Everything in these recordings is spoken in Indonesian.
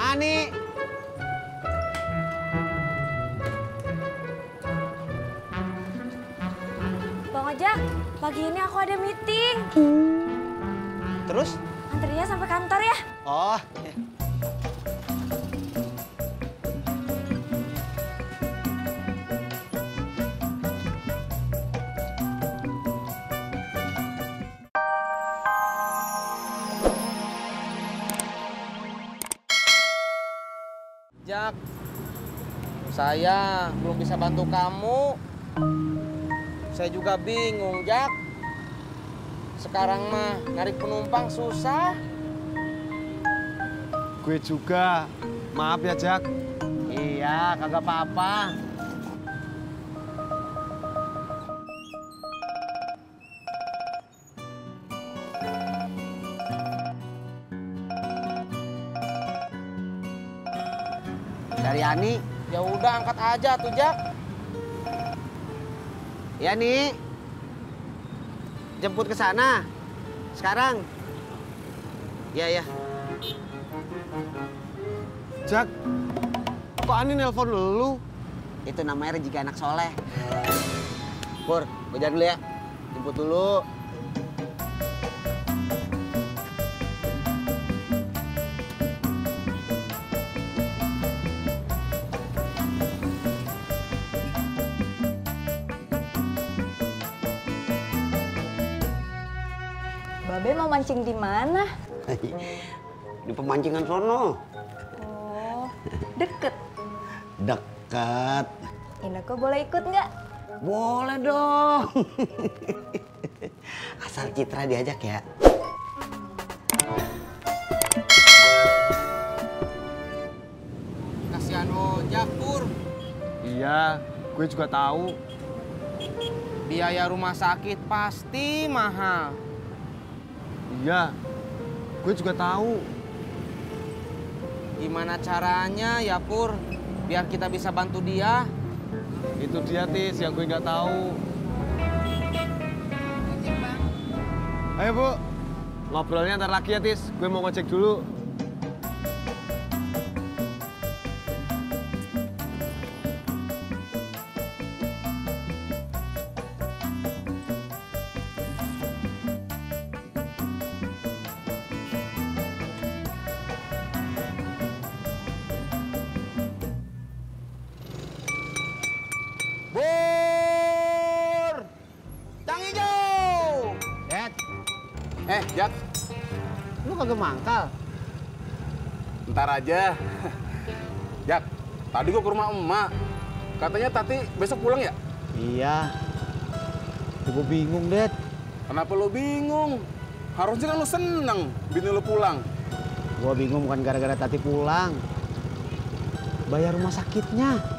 Ani. Bang Ojak, pagi ini aku ada meeting. Terus? Antrinya sampai kantor ya? Oh. Jak, saya belum bisa bantu kamu. Saya juga bingung, Jak. Sekarang mah narik penumpang susah. Gue juga. Maaf ya, Jak. Iya, kagak apa-apa. Dari Ani. Ya udah angkat aja tuh, Jak. Ya, nih. Jemput ke sana. Sekarang. Iya, ya. Jak, kok Ani nelpon lu? Itu namanya rezeki anak soleh. Pur, gue jalan dulu ya. Jemput dulu. Babe mau mancing di mana? Di pemancingan sono. Oh, deket. Dekat. Ineke boleh ikut nggak? Boleh dong. Asal Citra diajak ya. Kasihan Ojak, Pur. Iya, gue juga tahu. Biaya rumah sakit pasti mahal. Iya, gue juga tahu. Gimana caranya ya, Pur? Biar kita bisa bantu dia. Itu dia, Tis, yang gue nggak tahu. Ayo, Bu. Ngobrolnya ntar lagi ya, Tis. Gue mau ngecek dulu. Bur! Cang hijau! Dad, Jak, lu kagak mangkal? Ntar aja. Jak, tadi gua ke rumah emak. Katanya Tati besok pulang ya? Iya. Gue bingung, Dad. Kenapa lu bingung? Harusnya kan lu seneng bini lu pulang. Gue bingung bukan gara-gara Tati pulang. Bayar rumah sakitnya.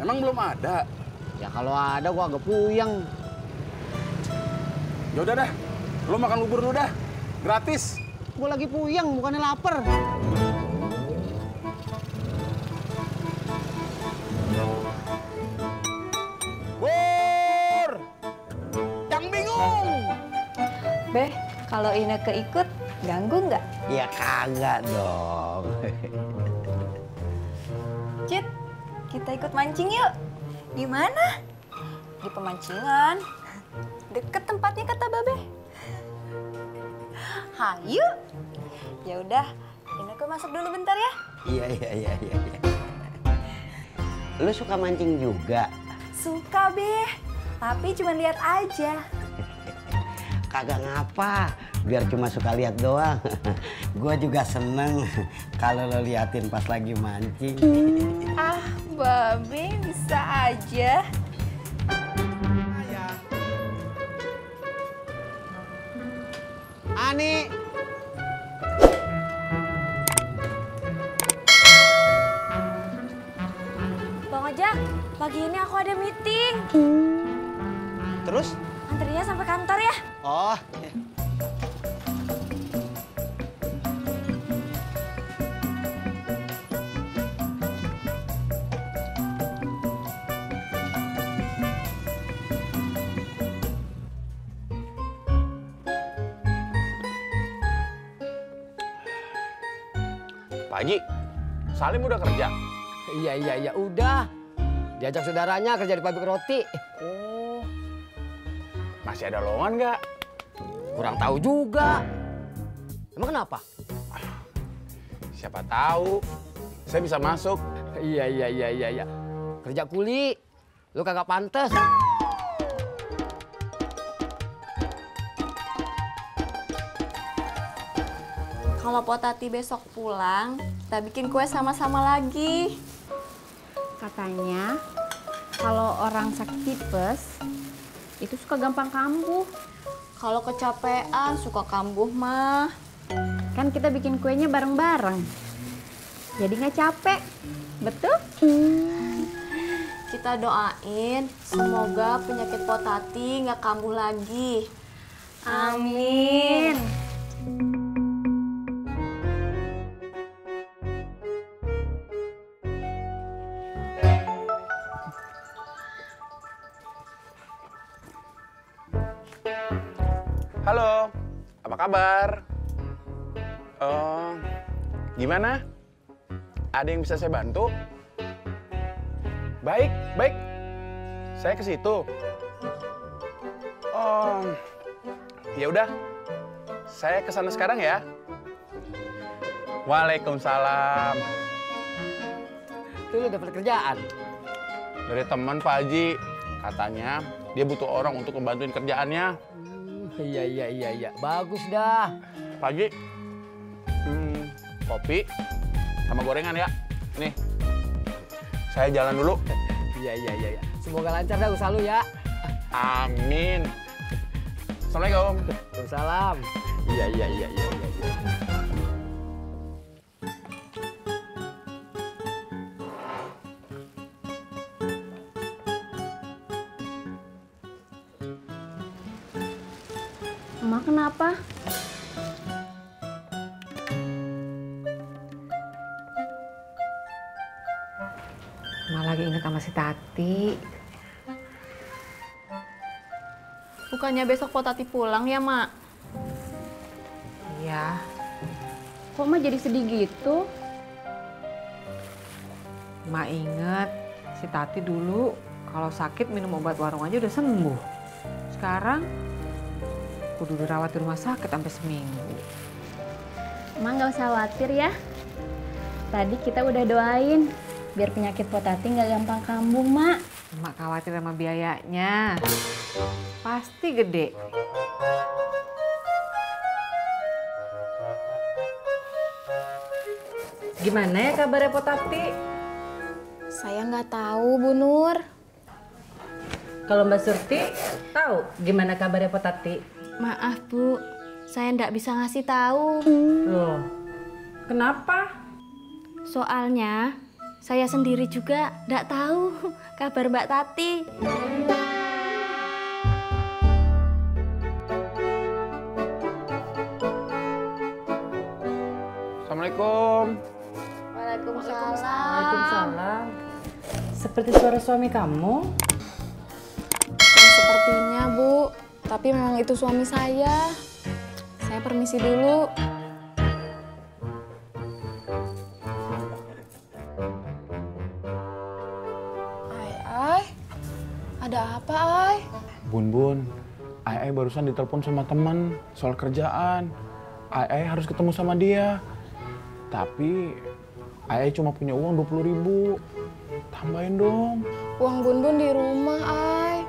Emang belum ada? Ya kalau ada gue agak puyeng. Ya udah dah, lu makan bubur dulu dah. Gratis. Gue lagi puyeng, bukannya lapar. Bur! Cang bingung! Beh, kalau Ineke ikut, ganggu nggak? Ya kagak dong. Cit, kita ikut mancing yuk. Di mana? Di pemancingan. Deket tempatnya kata Babe. Hayu. Ya udah, Ineke masuk dulu bentar ya. Iya. Lu suka mancing juga? Suka, Beh. Tapi cuma lihat aja. Kagak ngapa, biar cuma suka lihat doang. Gua juga seneng kalau lo liatin pas lagi mancing. Ah, Babe bisa aja. Ani. Bang Ojak, pagi ini aku ada meeting. Terus? Antrinya sampai kantor ya? Oh. Pak Haji, Salim udah kerja? Iya, udah. Diajak saudaranya kerja di pabrik roti. Oh, masih ada lowongan nggak? Kurang tahu juga. Emang kenapa? Siapa tahu, saya bisa masuk. Iya. Kerja kuli, lu kagak pantes. Kalau Potati besok pulang, kita bikin kue sama-sama lagi. Katanya kalau orang sakit tipes itu suka gampang kambuh. Kalau kecapean suka kambuh mah. Kan kita bikin kuenya bareng-bareng. Jadi nggak capek. Betul? Kita doain semoga penyakit Potati nggak kambuh lagi. Amin. Halo, apa kabar? Gimana? Ada yang bisa saya bantu? Baik. Saya ke situ. Ya udah. Saya ke sana sekarang ya. Waalaikumsalam. Tuh lu dapat kerjaan. Dari teman Pak Haji, katanya dia butuh orang untuk membantuin kerjaannya. Iya. Bagus dah. Pak Haji, kopi sama gorengan ya. Nih, saya jalan dulu. Iya. Semoga lancar dah usaha lu ya. Amin. Assalamualaikum. Waalaikumsalam. Iya. Emak kenapa? Emak lagi inget sama si Tati. Bukannya besok Potati pulang ya, Mak? Iya. Kok emak jadi sedih gitu? Emak inget si Tati dulu kalau sakit minum obat warung aja udah sembuh. Sekarang kudu dirawat di rumah sakit sampai seminggu. Emak nggak usah khawatir ya. Tadi kita udah doain biar penyakit Potati nggak gampang kambuh, Mak. Emak khawatir sama biayanya. Pasti gede. Gimana ya kabarnya Potati? Saya nggak tahu, Bu Nur. Kalau Mbak Surti tahu gimana kabarnya Potati? Maaf, Bu. Saya nggak bisa ngasih tahu. Loh, kenapa? Soalnya saya sendiri juga nggak tahu kabar Mbak Tati. Assalamualaikum. Waalaikumsalam. Waalaikumsalam. Seperti suara suami kamu? Sepertinya, Bu. Tapi memang itu suami saya. Saya permisi dulu. Ai, ada apa, Ai? Bun, Ai barusan ditelepon sama teman soal kerjaan. Ai harus ketemu sama dia. Tapi Ai cuma punya uang 20.000. Tambahin dong. Uang Bun di rumah, Ai.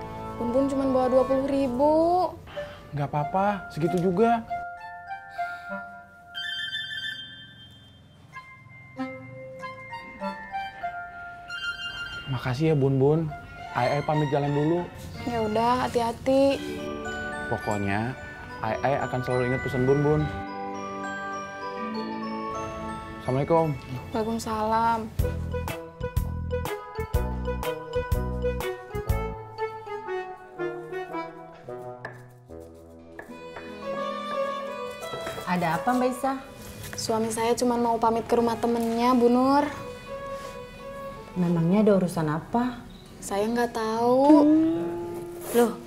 Bun cuma bawa 20.000. Nggak apa-apa, segitu juga. Makasih ya Bun. Ai pamit jalan dulu. Ya udah, hati-hati. Pokoknya Ai akan selalu ingat pesan Bun. Assalamualaikum. Waalaikumsalam. Ada apa Mbak Isa? Suami saya cuma mau pamit ke rumah temennya, Bu Nur. Memangnya ada urusan apa? Saya nggak tahu. Loh,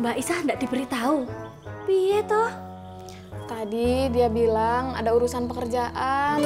Mbak Isa nggak diberitahu. Piye toh? Tadi dia bilang ada urusan pekerjaan.